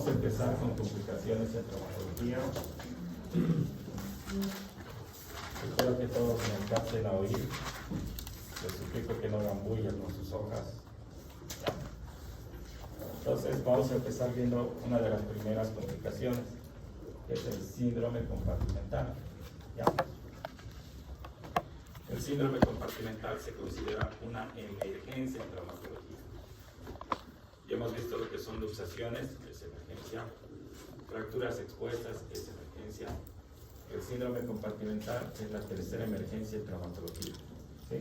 Vamos a empezar con complicaciones en traumatología. Espero que todos me alcancen a oír. Les suplico que no hagan bulla con sus hojas. Entonces vamos a empezar viendo una de las primeras complicaciones, que es el síndrome compartimental. ¿Ya? El síndrome compartimental se considera una emergencia en traumatología. Ya hemos visto lo que son luxaciones, es emergencia, fracturas expuestas, es emergencia. El síndrome compartimental es la tercera emergencia en traumatología. ¿Sí?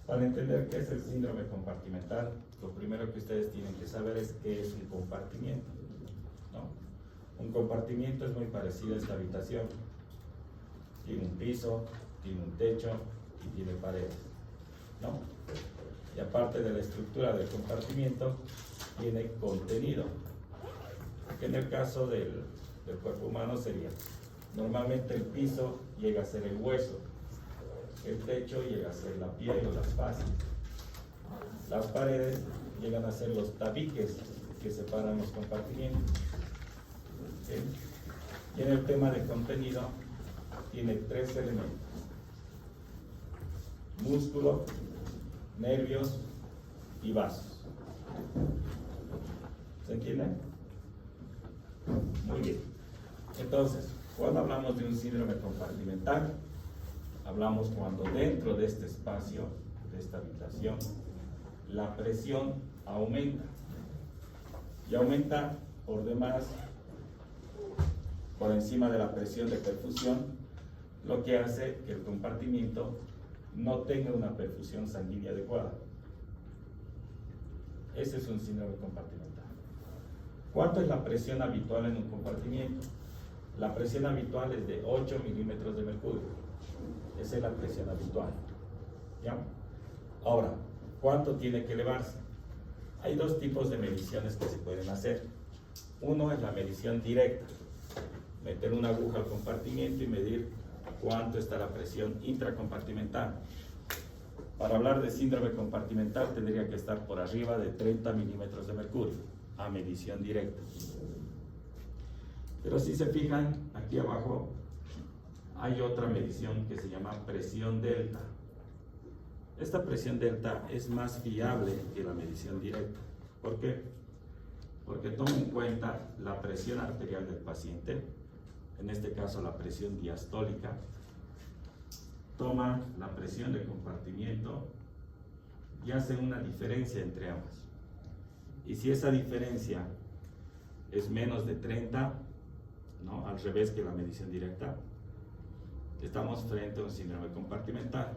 Para entender qué es el síndrome compartimental, lo primero que ustedes tienen que saber es qué es un compartimiento, ¿no? Un compartimiento es muy parecido a esta habitación. Tiene un piso, tiene un techo y tiene paredes, ¿no? Y aparte de la estructura del compartimiento, tiene contenido, que en el caso del cuerpo humano sería, normalmente el piso llega a ser el hueso, el techo llega a ser la piel o las fascias, las paredes llegan a ser los tabiques que separan los compartimientos. ¿Sí? Y en el tema de contenido, tiene tres elementos: músculo, nervios y vasos. ¿Se entiende? Muy bien. Entonces, cuando hablamos de un síndrome compartimental, hablamos cuando dentro de este espacio, de esta habitación, la presión aumenta. Y aumenta por demás, por encima de la presión de perfusión, lo que hace que el compartimiento no tenga una perfusión sanguínea adecuada. Ese es un síndrome compartimental. ¿Cuánto es la presión habitual en un compartimiento? La presión habitual es de 8 milímetros de mercurio. Esa es la presión habitual. ¿Ya? Ahora, ¿cuánto tiene que elevarse? Hay dos tipos de mediciones que se pueden hacer. Uno es la medición directa. Meter una aguja al compartimiento y medir cuánto está la presión intracompartimental. Para hablar de síndrome compartimental tendría que estar por arriba de 30 milímetros de mercurio a medición directa. Pero si se fijan, aquí abajo hay otra medición que se llama presión delta. Esta presión delta es más fiable que la medición directa. ¿Por qué? Porque toma en cuenta la presión arterial del paciente, en este caso la presión diastólica, toma la presión de compartimiento y hace una diferencia entre ambas. Y si esa diferencia es menos de 30, ¿no? Al revés que la medición directa, estamos frente a un síndrome compartimental.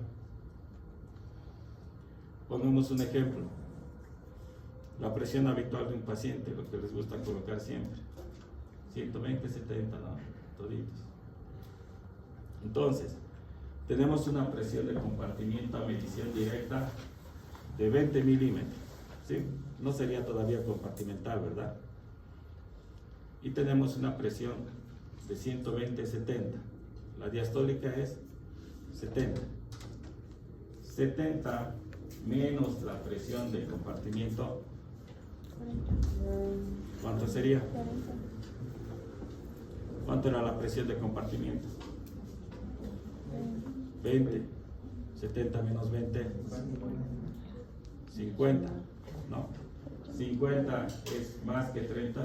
Pongamos un ejemplo. La presión habitual de un paciente, lo que les gusta colocar siempre, 120, 70, ¿no? Toditos. Entonces, tenemos una presión de compartimiento a medición directa de 20 milímetros, ¿sí? No sería todavía compartimental, ¿verdad? Y tenemos una presión de 120, 70. La diastólica es 70. 70 menos la presión del compartimiento, ¿cuánto sería? ¿Cuánto era la presión de compartimiento? 20. 70 menos 20, 50, ¿no? 50 es más que 30.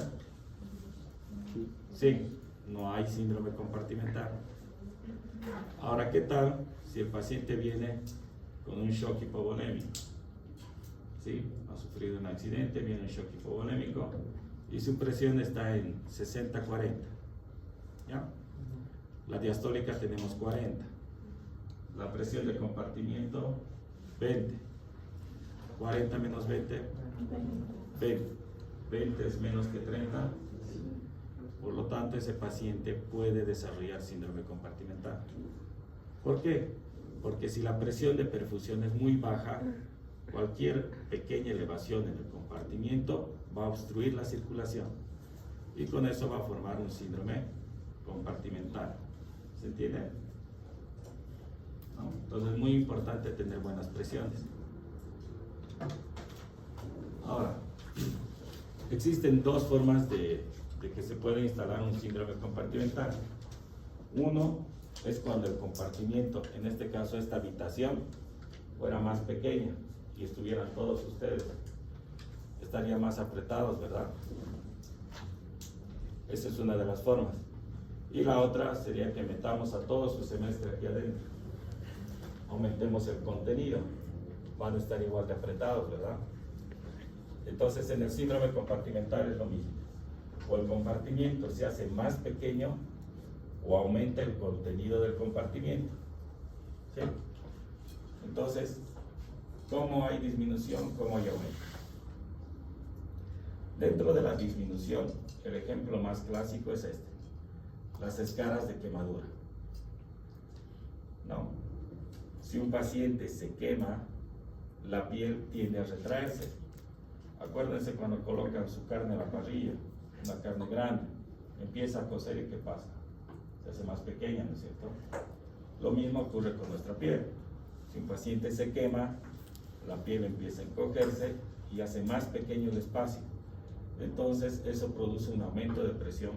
Sí, no hay síndrome compartimental. Ahora, ¿qué tal si el paciente viene con un shock hipovolémico? ¿Sí? Ha sufrido un accidente, viene un shock hipovolémico y su presión está en 60-40. ¿Ya? La diastólica tenemos 40. La presión de compartimiento, 20. 40 menos 20, 20. 20 es menos que 30. Por lo tanto, ese paciente puede desarrollar síndrome compartimental. ¿Por qué? Porque si la presión de perfusión es muy baja, cualquier pequeña elevación en el compartimiento va a obstruir la circulación y con eso va a formar un síndrome compartimental. ¿Se entiende? ¿No? Entonces es muy importante tener buenas presiones. Ahora, Existen dos formas de que se puede instalar un síndrome compartimental. Uno es cuando el compartimiento, en este caso esta habitación, fuera más pequeña y estuvieran todos ustedes, estarían más apretados, ¿verdad? Esa es una de las formas. Y la otra sería que metamos a todo su semestre aquí adentro. Aumentemos el contenido. Van a estar igual de apretados, ¿verdad? Entonces en el síndrome compartimental es lo mismo. O el compartimiento se hace más pequeño o aumenta el contenido del compartimiento. ¿Sí? Entonces, ¿cómo hay disminución? ¿Cómo hay aumento? Dentro de la disminución, el ejemplo más clásico es este: las escaras de quemadura. ¿No? Si un paciente se quema, la piel tiende a retraerse. Acuérdense cuando colocan su carne a la parrilla, una carne grande, empieza a cocer y ¿qué pasa? Se hace más pequeña, ¿no es cierto? Lo mismo ocurre con nuestra piel. Si un paciente se quema, la piel empieza a encogerse y hace más pequeño el espacio. Entonces eso produce un aumento de presión,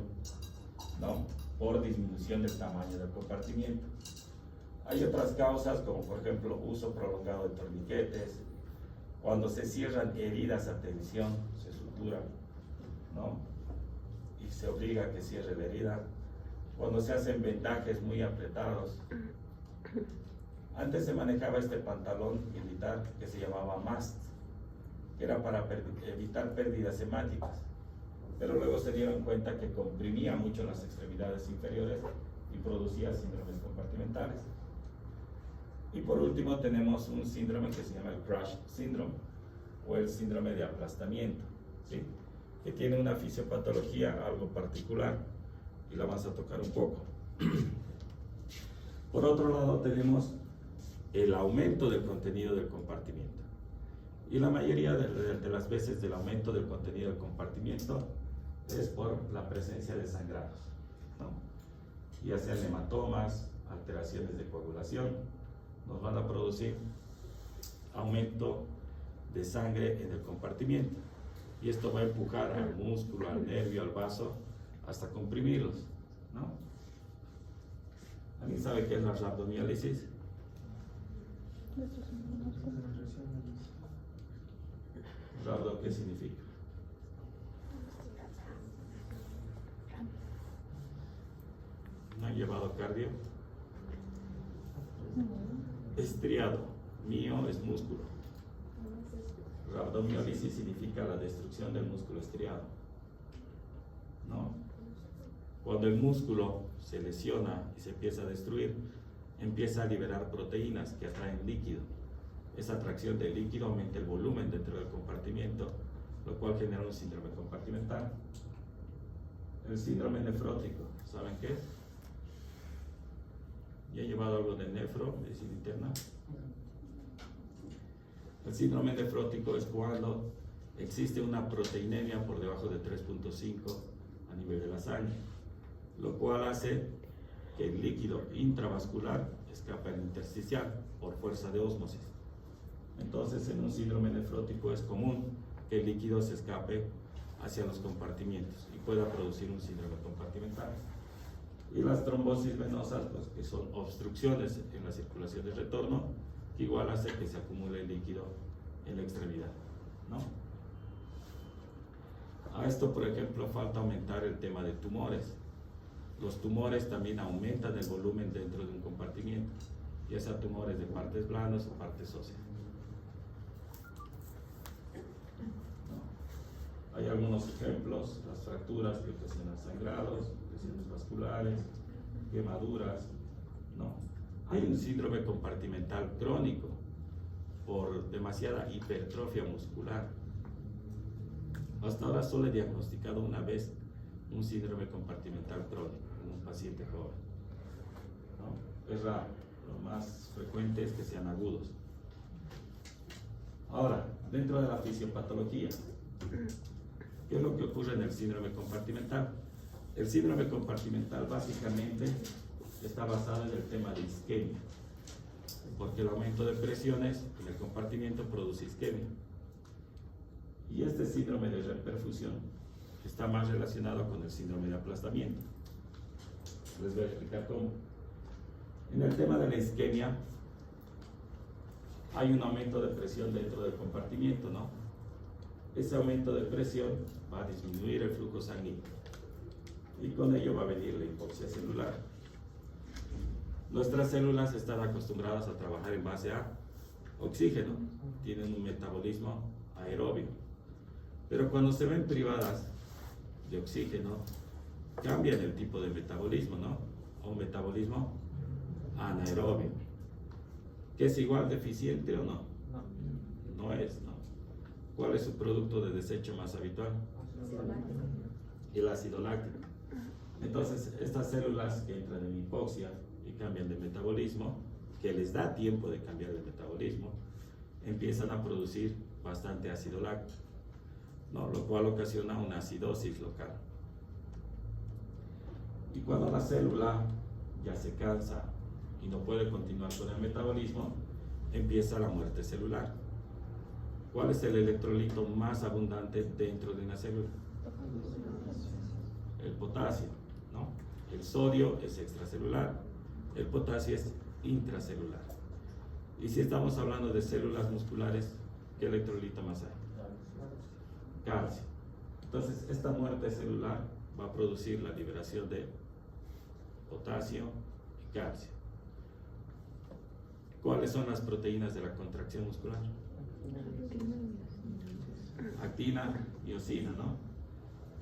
¿no? Por disminución del tamaño del compartimiento. Hay otras causas, como por ejemplo uso prolongado de torniquetes, cuando se cierran heridas a tensión, se sutura, ¿no? Y se obliga a que cierre la herida. Cuando se hacen vendajes muy apretados. Antes se manejaba este pantalón militar que se llamaba MAST, que era para evitar pérdidas hemáticas, pero luego se dieron cuenta que comprimía mucho las extremidades inferiores y producía síndromes compartimentales. Y por último tenemos un síndrome que se llama el crash syndrome o el síndrome de aplastamiento, ¿sí? Que tiene una fisiopatología algo particular y la vamos a tocar un poco. Por otro lado tenemos el aumento del contenido del compartimiento. Y la mayoría de las veces del aumento del contenido del compartimiento es por la presencia de sangrados, ¿no? Ya sean hematomas, alteraciones de coagulación, nos van a producir aumento de sangre en el compartimiento. Y esto va a empujar al músculo, al nervio, al vaso, hasta comprimirlos, ¿no? ¿Alguien sabe qué es la rhabdomiólisis? ¿Rhabdo qué significa? ¿No han llevado cardio? Estriado, mío es músculo. Rhabdomiólisis significa la destrucción del músculo estriado, ¿no? Cuando el músculo se lesiona y se empieza a destruir, empieza a liberar proteínas que atraen líquido. Esa atracción de líquido aumenta el volumen dentro del compartimiento, lo cual genera un síndrome compartimental. El síndrome nefrótico, ¿saben qué es? ¿Ya he llevado algo de nefro, medicina interna? El síndrome nefrótico es cuando existe una proteinemia por debajo de 3.5 a nivel de la sangre, lo cual hace que el líquido intravascular escape al intersticial por fuerza de ósmosis. Entonces, en un síndrome nefrótico es común que el líquido se escape hacia los compartimientos y pueda producir un síndrome compartimental. Y las trombosis venosas, pues, que son obstrucciones en la circulación de retorno, que igual hace que se acumule el líquido en la extremidad, ¿no? A esto, por ejemplo, falta aumentar el tema de tumores. Los tumores también aumentan el volumen dentro de un compartimiento, ya sea tumores de partes blandas o partes óseas, ¿no? Hay algunos ejemplos: las fracturas que ocasionan sangrados, lesiones vasculares, quemaduras, ¿no? Hay un síndrome compartimental crónico por demasiada hipertrofia muscular. Hasta ahora solo he diagnosticado una vez un síndrome compartimental crónico en un paciente joven, ¿no? Es raro, lo más frecuente es que sean agudos. Ahora, dentro de la fisiopatología, ¿qué es lo que ocurre en el síndrome compartimental? El síndrome compartimental básicamente está basado en el tema de isquemia, porque el aumento de presiones en el compartimiento produce isquemia. Y este síndrome de reperfusión está más relacionado con el síndrome de aplastamiento. Les voy a explicar cómo. En el tema de la isquemia, hay un aumento de presión dentro del compartimiento, ¿no? Ese aumento de presión va a disminuir el flujo sanguíneo y con ello va a venir la hipoxia celular. Nuestras células están acostumbradas a trabajar en base a oxígeno, tienen un metabolismo aerobio, pero cuando se ven privadas de oxígeno, cambian el tipo de metabolismo, ¿no? A un metabolismo anaerobio, que es igual deficiente o no. No es, ¿no? ¿Cuál es su producto de desecho más habitual? El ácido láctico. Entonces, estas células que entran en hipoxia y cambian de metabolismo, que les da tiempo de cambiar de metabolismo, empiezan a producir bastante ácido láctico, ¿no? Lo cual ocasiona una acidosis local. Y cuando la célula ya se cansa y no puede continuar con el metabolismo, empieza la muerte celular. ¿Cuál es el electrolito más abundante dentro de una célula? El potasio, ¿no? El sodio es extracelular, el potasio es intracelular. Y si estamos hablando de células musculares, ¿qué electrolito más hay? Calcio. Entonces, esta muerte celular va a producir la liberación de potasio y calcio. ¿Cuáles son las proteínas de la contracción muscular? Actina, miosina, ¿no?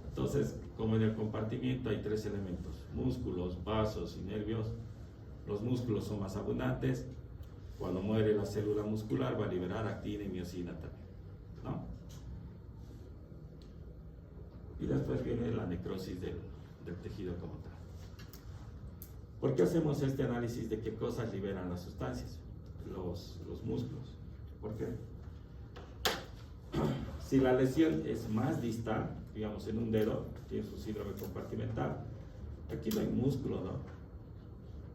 Entonces, como en el compartimiento hay tres elementos: músculos, vasos y nervios. Los músculos son más abundantes. Cuando muere la célula muscular va a liberar actina y miosina también, ¿no? Y después viene la necrosis del tejido como tal. ¿Por qué hacemos este análisis de qué cosas liberan las sustancias? Los músculos. ¿Por qué? Si la lesión es más distal, digamos en un dedo, tiene su síndrome compartimental, aquí no hay músculo, ¿no?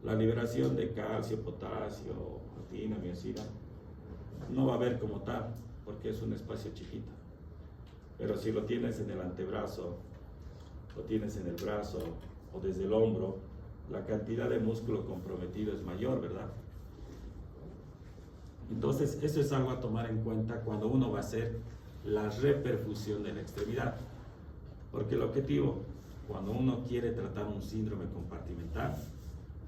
La liberación de calcio, potasio, actina, miosina, no va a haber como tal, porque es un espacio chiquito. Pero si lo tienes en el antebrazo, lo tienes en el brazo o desde el hombro, la cantidad de músculo comprometido es mayor, ¿verdad? Entonces, eso es algo a tomar en cuenta cuando uno va a hacer la reperfusión de la extremidad. Porque el objetivo, cuando uno quiere tratar un síndrome compartimental,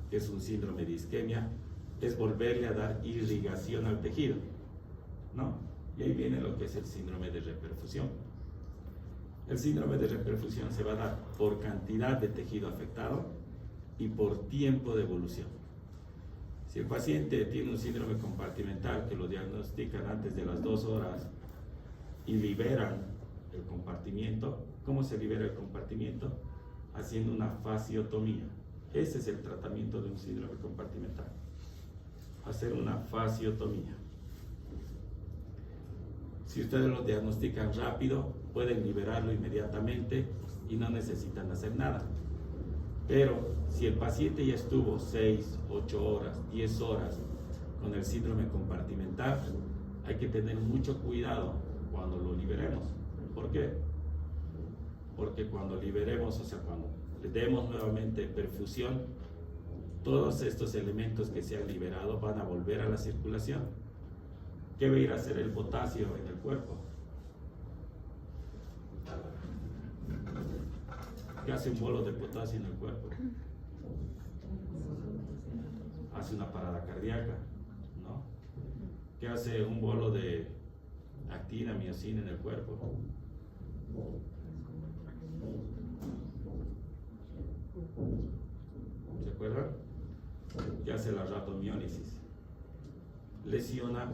que es un síndrome de isquemia, es volverle a dar irrigación al tejido, ¿no? Y ahí viene lo que es el síndrome de reperfusión. El síndrome de reperfusión se va a dar por cantidad de tejido afectado y por tiempo de evolución. Si el paciente tiene un síndrome compartimental que lo diagnostican antes de las 2 horas y liberan el compartimiento, ¿cómo se libera el compartimiento? Haciendo una fasciotomía. Ese es el tratamiento de un síndrome compartimental. Hacer una fasciotomía. Si ustedes lo diagnostican rápido, pueden liberarlo inmediatamente y no necesitan hacer nada. Pero si el paciente ya estuvo 6, 8 horas, 10 horas con el síndrome compartimental, hay que tener mucho cuidado cuando lo liberemos. ¿Por qué? Porque cuando liberemos, o sea, cuando le demos nuevamente perfusión, todos estos elementos que se han liberado van a volver a la circulación. ¿Qué va a ir a hacer el potasio en el cuerpo? ¿Qué hace un bolo de potasio en el cuerpo? Hace una parada cardíaca, ¿no? ¿Qué hace un bolo de actina, miosina en el cuerpo? ¿Se acuerdan? ¿Qué hace la rhabdomiólisis? Lesiona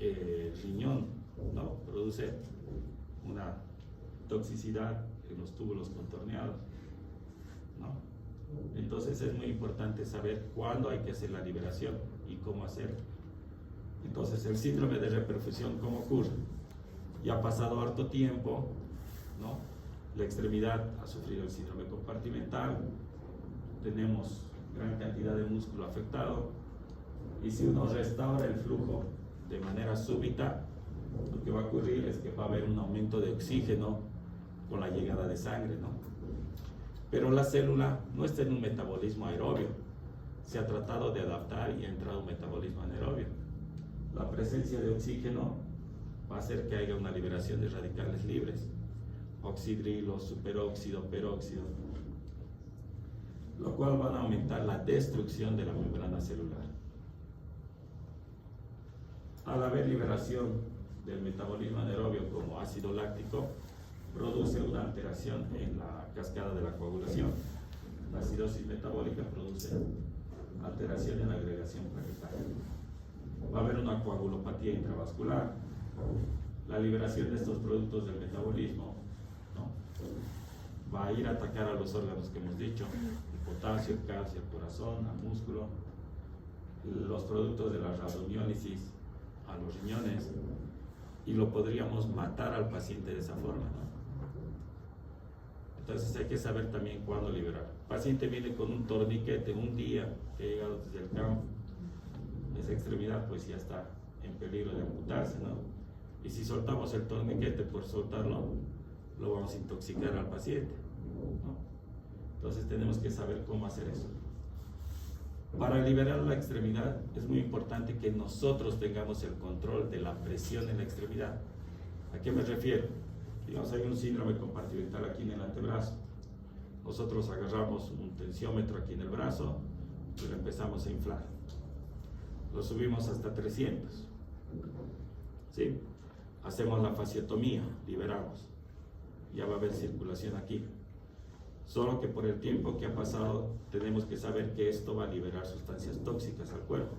el riñón, ¿no? Produce una toxicidad en los túbulos contorneados, ¿no? Entonces es muy importante saber cuándo hay que hacer la liberación y cómo hacerlo. Entonces el síndrome de reperfusión, ¿cómo ocurre? Ya ha pasado harto tiempo, ¿no? La extremidad ha sufrido el síndrome compartimental, tenemos gran cantidad de músculo afectado, y si uno restaura el flujo de manera súbita, lo que va a ocurrir es que va a haber un aumento de oxígeno con la llegada de sangre, ¿no? Pero la célula no está en un metabolismo aerobio, se ha tratado de adaptar y ha entrado un metabolismo anaerobio. La presencia de oxígeno va a hacer que haya una liberación de radicales libres, oxidrilo, superóxido, peróxido, lo cual van a aumentar la destrucción de la membrana celular. Al haber liberación del metabolismo anaerobio como ácido láctico, produce una alteración en la cascada de la coagulación. La acidosis metabólica produce alteración en la agregación plaquetaria. Va a haber una coagulopatía intravascular. La liberación de estos productos del metabolismo, ¿no?, va a ir a atacar a los órganos que hemos dicho: el potasio, el calcio, el corazón, el músculo, los productos de la rabdomiólisis a los riñones, y lo podríamos matar al paciente de esa forma, ¿no? Entonces hay que saber también cuándo liberar. El paciente viene con un torniquete un día que ha llegado desde el campo, esa extremidad pues ya está en peligro de amputarse, ¿no? Y si soltamos el torniquete por soltarlo, lo vamos a intoxicar al paciente, ¿no? Entonces tenemos que saber cómo hacer eso. Para liberar la extremidad es muy importante que nosotros tengamos el control de la presión en la extremidad. ¿A qué me refiero? Digamos, hay un síndrome compartimental aquí en el antebrazo. Nosotros agarramos un tensiómetro aquí en el brazo y lo empezamos a inflar. Lo subimos hasta 300. ¿Sí? Hacemos la fasciotomía, liberamos. Ya va a haber circulación aquí. Solo que por el tiempo que ha pasado tenemos que saber que esto va a liberar sustancias tóxicas al cuerpo.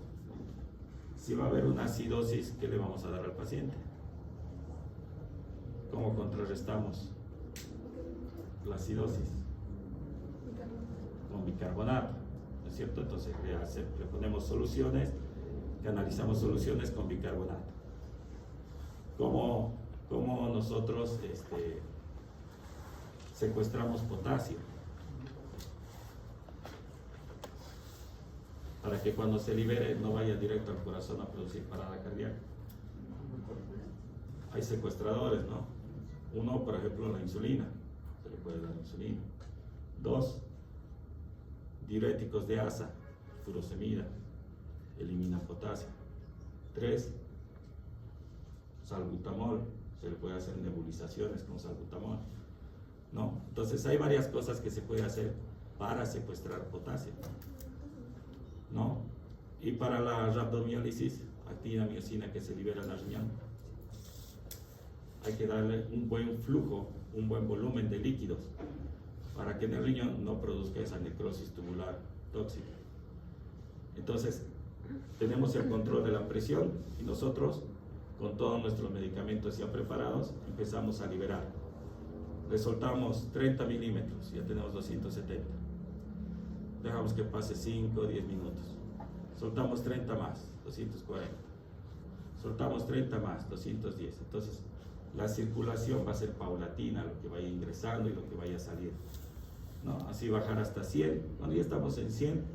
Si va a haber una acidosis, ¿qué le vamos a dar al paciente? ¿Cómo contrarrestamos la acidosis? Con bicarbonato, ¿no es cierto? Entonces le ponemos soluciones, canalizamos soluciones con bicarbonato. ¿Cómo nosotros secuestramos potasio? Para que cuando se libere no vaya directo al corazón a producir parada cardíaca. Hay secuestradores, ¿no? Uno, por ejemplo, la insulina, se le puede dar insulina. 2, diuréticos de asa, furosemida, elimina potasio. 3, salbutamol, se le puede hacer nebulizaciones con salbutamol, ¿no? Entonces hay varias cosas que se puede hacer para secuestrar potasio, ¿no? Y para la rabdomiólisis, actina miocina que se libera en la riñón, hay que darle un buen flujo, un buen volumen de líquidos para que en el riñón no produzca esa necrosis tubular tóxica. Entonces, tenemos el control de la presión y nosotros, con todos nuestros medicamentos ya preparados, empezamos a liberar. Le soltamos 30 milímetros, ya tenemos 270. Dejamos que pase 5 o 10 minutos. Soltamos 30 más, 240. Soltamos 30 más, 210. Entonces, la circulación va a ser paulatina, lo que vaya ingresando y lo que vaya saliendo, ¿no? Así bajar hasta 100. Cuando ya estamos en 100,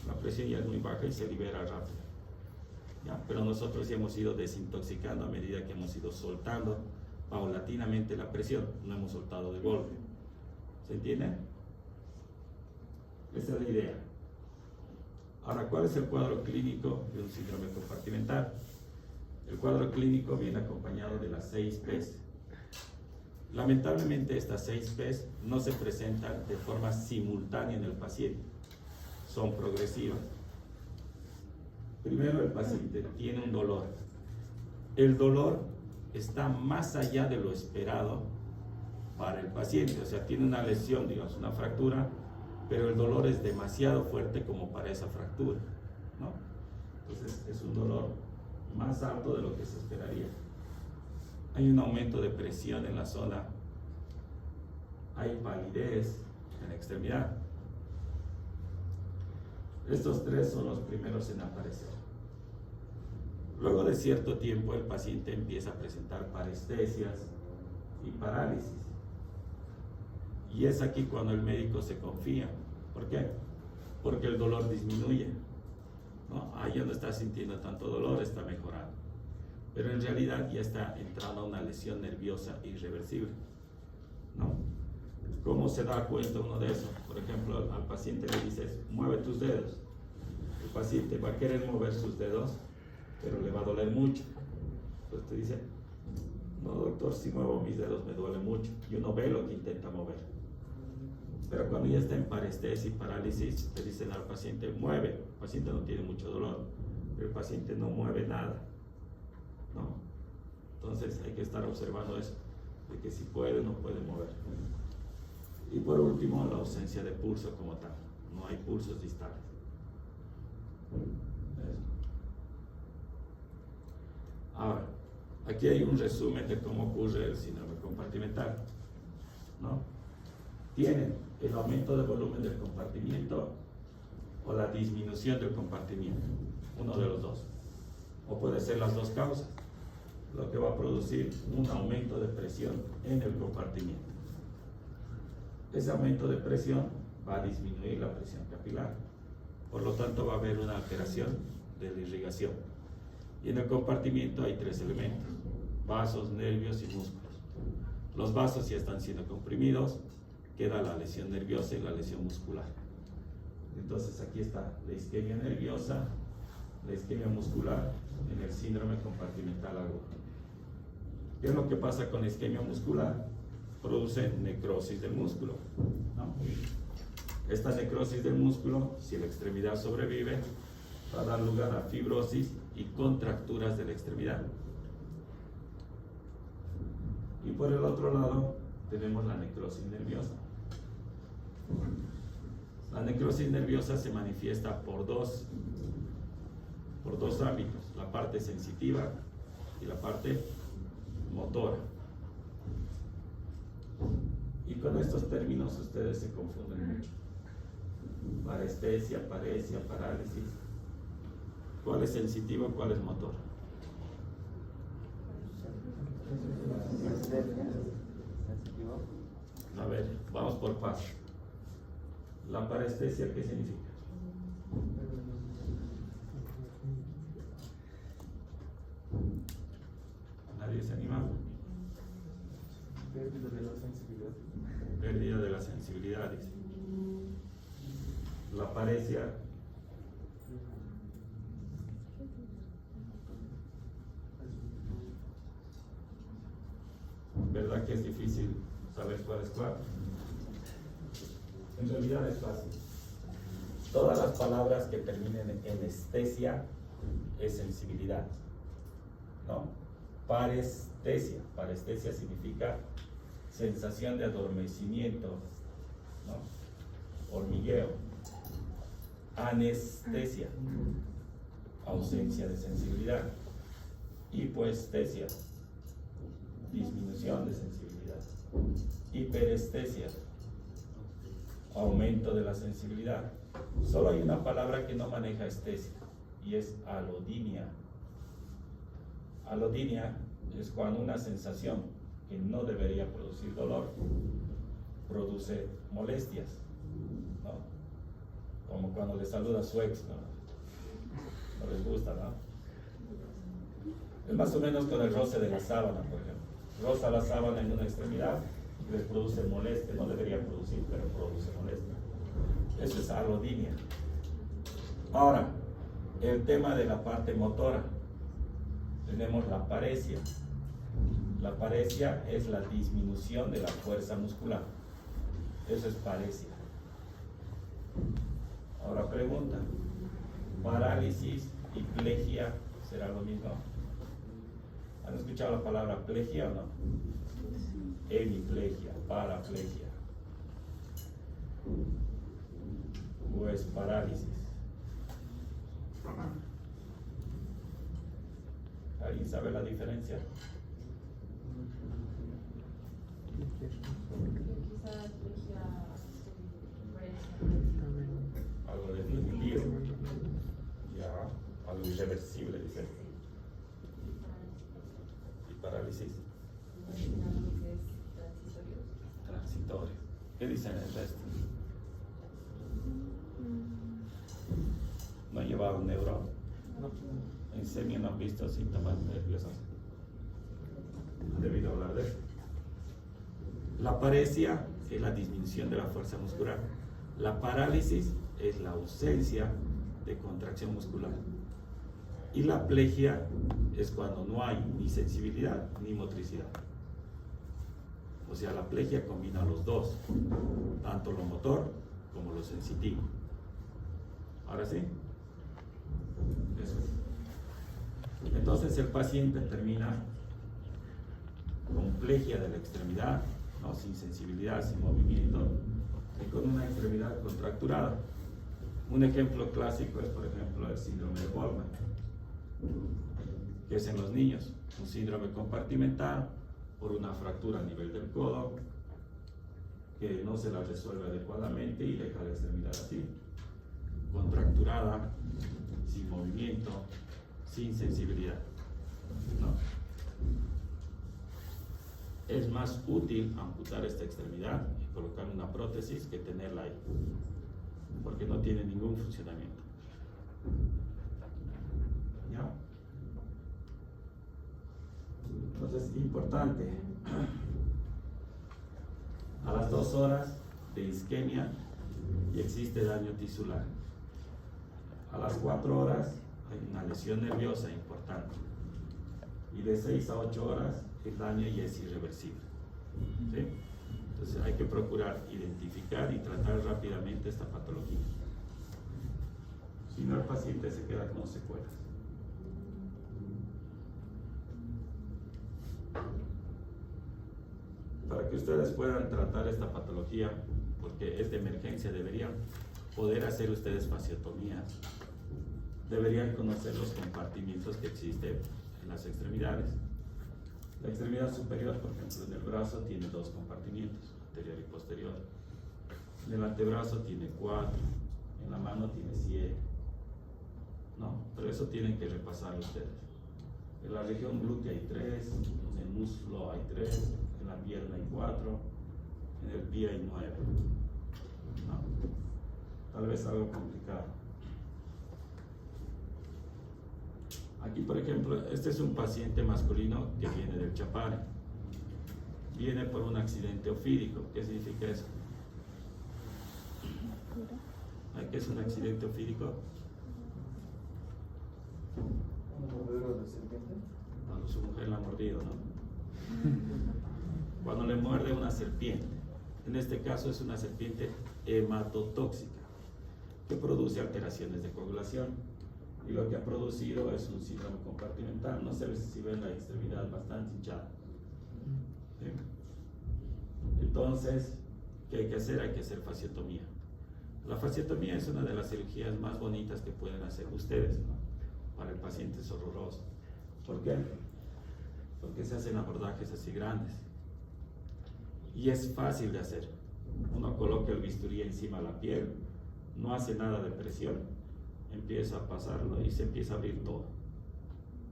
la presión ya es muy baja y se libera rápido, ¿ya? Pero nosotros ya hemos ido desintoxicando a medida que hemos ido soltando paulatinamente la presión, no hemos soltado de golpe. ¿Se entiende? Esa es la idea. Ahora, ¿cuál es el cuadro clínico de un síndrome compartimental? El cuadro clínico viene acompañado de las 6 P's. Lamentablemente estas 6 P's no se presentan de forma simultánea en el paciente, son progresivas. Primero, el paciente tiene un dolor. El dolor está más allá de lo esperado para el paciente, o sea, tiene una lesión, digamos, una fractura, pero el dolor es demasiado fuerte como para esa fractura, ¿no? Entonces es un dolor más alto de lo que se esperaría. Hay un aumento de presión en la zona, hay palidez en la extremidad. Estos 3 son los primeros en aparecer. Luego de cierto tiempo el paciente empieza a presentar parestesias y parálisis. Y es aquí cuando el médico se confía. ¿Por qué? Porque el dolor disminuye, ¿no? Ya no está sintiendo tanto dolor, está mejorando. pero en realidad ya está entrando a una lesión nerviosa irreversible, ¿no? ¿Cómo se da cuenta uno de eso? Por ejemplo, al paciente le dices, mueve tus dedos. El paciente va a querer mover sus dedos, pero le va a doler mucho. Entonces te dice, no doctor, si muevo mis dedos me duele mucho. Y uno ve lo que intenta mover. Pero cuando ya está en parestesia y parálisis, te dicen al paciente, mueve. El paciente no tiene mucho dolor, pero el paciente no mueve nada, ¿no? Entonces hay que estar observando eso, de que si puede o no puede mover. Y por último, la ausencia de pulso como tal. No hay pulsos distales. Ahora, aquí hay un resumen de cómo ocurre el síndrome compartimental, ¿no? Tienen el aumento de volumen del compartimiento o la disminución del compartimiento, uno de los dos. O puede ser las dos causas, lo que va a producir un aumento de presión en el compartimiento. Ese aumento de presión va a disminuir la presión capilar, por lo tanto va a haber una alteración de la irrigación. Y en el compartimiento hay tres elementos: vasos, nervios y músculos. Los vasos ya están siendo comprimidos, queda la lesión nerviosa y la lesión muscular. Entonces aquí está la isquemia nerviosa, la isquemia muscular en el síndrome compartimental agudo. ¿Qué es lo que pasa con la isquemia muscular? Produce necrosis del músculo, ¿no? Esta necrosis del músculo, si la extremidad sobrevive, va a dar lugar a fibrosis y contracturas de la extremidad. Y por el otro lado tenemos la necrosis nerviosa. La necrosis nerviosa se manifiesta por dos ámbitos: la parte sensitiva y la parte motora. Y con estos términos ustedes se confunden mucho. Parestesia, paresia, parálisis. ¿Cuál es sensitivo, cuál es motor? A ver, vamos por paso. La parestesia, ¿qué significa? ¿Nadie se anima? Pérdida de la sensibilidad. Pérdida de la sensibilidad, dice. La paresia. ¿Verdad que es difícil saber cuál es cuál? En realidad es fácil. Todas las palabras que terminen en estesia es sensibilidad, ¿no? Parestesia. Parestesia significa sensación de adormecimiento, ¿no? Hormigueo. Anestesia, ausencia de sensibilidad. Hipoestesia, disminución de sensibilidad. Hiperestesia, aumento de la sensibilidad. Solo hay una palabra que no maneja estesia y es alodinia. Alodinia es cuando una sensación que no debería producir dolor produce molestias, ¿no? Como cuando le saluda a su ex, ¿no? No les gusta, ¿no? Es más o menos con el roce de la sábana, por ejemplo. Roza la sábana en una extremidad y les produce molestia. No debería producir, pero produce molestia. Eso es alodinia. Ahora, el tema de la parte motora. Tenemos la paresia. La paresia es la disminución de la fuerza muscular. Eso es paresia. Ahora pregunta, parálisis y plegia, ¿será lo mismo? ¿Han escuchado la palabra plegia o no? Hemiplegia, paraplegia. ¿O es parálisis? ¿Alguien sabe la diferencia? Algo definitivo. Ya, algo irreversible, dice. Y parálisis. Transitorio. ¿Qué dicen el resto? No llevaba un neurón. En SEMI no han visto síntomas nerviosos. ¿Han debido hablar de eso? La paresia es la disminución de la fuerza muscular. La parálisis es la ausencia de contracción muscular. Y la plegia es cuando no hay ni sensibilidad ni motricidad. O sea, la plegia combina los dos, tanto lo motor como lo sensitivo. ¿Ahora sí? Eso es. Entonces el paciente termina con plegia de la extremidad, ¿no? Sin sensibilidad, sin movimiento, y con una extremidad contracturada. Un ejemplo clásico es, por ejemplo, el síndrome de Wolman, que es en los niños, un síndrome compartimental por una fractura a nivel del codo, que no se la resuelve adecuadamente y deja la extremidad así, contracturada, sin movimiento, sin sensibilidad, ¿no? Es más útil amputar esta extremidad y colocar una prótesis que tenerla ahí, porque no tiene ningún funcionamiento. ¿Ya? Entonces, importante, a las 2 horas de isquemia y existe daño tisular. A las 4 horas hay una lesión nerviosa importante. Y de 6 a 8 horas el daño ya es irreversible. ¿Sí? Entonces hay que procurar identificar y tratar rápidamente esta patología. Si no, el paciente se queda con secuelas. Para que ustedes puedan tratar esta patología, porque es de emergencia, deberían poder hacer ustedes fasciotomías. Deberían conocer los compartimientos que existen en las extremidades. La extremidad superior, por ejemplo, en el brazo tiene 2 compartimientos, anterior y posterior. En el antebrazo tiene 4, en la mano tiene 7. ¿No? Pero eso tienen que repasar ustedes. En la región glútea hay 3, en el muslo hay 3, en la pierna hay 4, en el pie hay 9. ¿No? Tal vez algo complicado. Aquí, por ejemplo, este es un paciente masculino que viene del Chapare. Viene por un accidente ofídico. ¿Qué significa eso? ¿Qué es un accidente ofídico? ¿Un mordedero de serpiente? Cuando su mujer la ha mordido, ¿no? Cuando le muerde una serpiente. En este caso es una serpiente hematotóxica que produce alteraciones de coagulación. Y lo que ha producido es un síndrome compartimental. No sé si ven la extremidad bastante hinchada. ¿Sí? Entonces, ¿qué hay que hacer? Hay que hacer fasciotomía. La fasciotomía es una de las cirugías más bonitas que pueden hacer ustedes, ¿no? Para el paciente es horroroso. ¿Por qué? Porque se hacen abordajes así grandes. Y es fácil de hacer. Uno coloca el bisturí encima de la piel, no hace nada de presión, empieza a pasarlo y se empieza a abrir todo,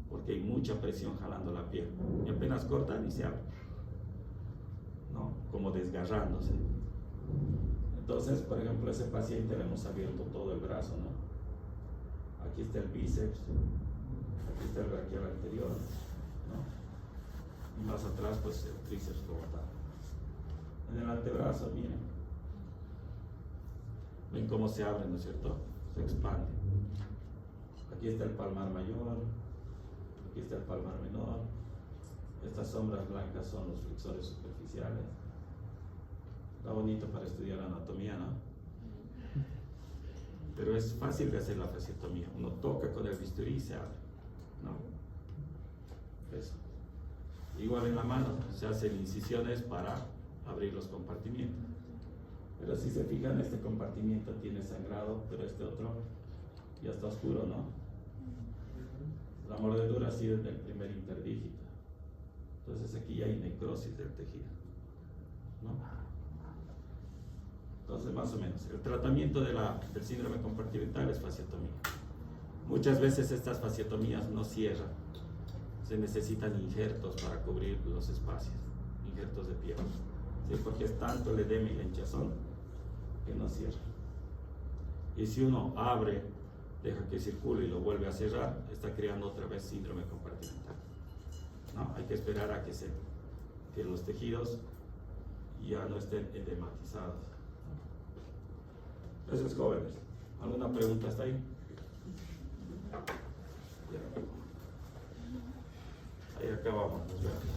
porque hay mucha presión jalando la piel y apenas cortan y se abre, ¿no? Como desgarrándose. Entonces, por ejemplo, a ese paciente le hemos abierto todo el brazo, ¿no? Aquí está el bíceps, aquí está el braquial anterior, ¿no? Y más atrás, pues el tríceps como tal. En el antebrazo, miren, ven cómo se abre, ¿no es cierto? Se expande. Aquí está el palmar mayor, aquí está el palmar menor. Estas sombras blancas son los flexores superficiales. Está bonito para estudiar anatomía, ¿no? Pero es fácil de hacer la fasciotomía. Uno toca con el bisturí y se abre, ¿no? Eso. Igual en la mano se hacen incisiones para abrir los compartimientos. Pero si se fijan, este compartimiento tiene sangrado, pero este otro ya está oscuro, ¿no? La mordedura ha sido en el primer interdígito. Entonces aquí ya hay necrosis del tejido, ¿no? Entonces, más o menos, el tratamiento del síndrome compartimental es fasciotomía. Muchas veces estas fasciotomías no cierran. Se necesitan injertos para cubrir los espacios, injertos de piel. ¿Sí? Porque es tanto el edema y la hinchazón que no cierra. Y si uno abre deja que circule y lo vuelve a cerrar, está creando otra vez síndrome compartimental. ¿No? Hay que esperar a que los tejidos ya no estén edematizados. Entonces, jóvenes, ¿alguna pregunta hasta ahí? Ahí acabamos, nos vemos.